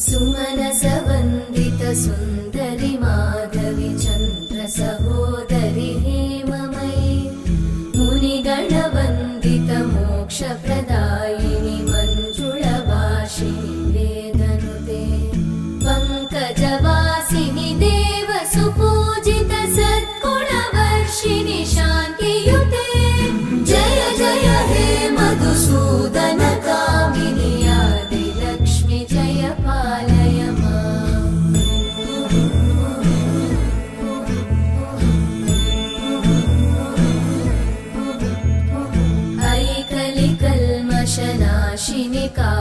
सुमनसवन्दित सुन्दरि माधवि चन्द्र सहोदरि हेममयि मुनिगणवन्दित मोक्षप्रदायिनि मञ्जुळभाषिणि वेदनुते पङ्कजवासिनि देवसुपूजित सद्गुणवर्षिणि शान्तियुते जय जय हे मधुसूदन कामिनि आदिलक्ष्मि जय पालय माम्। ऐकलिकल्मषनाशिनि का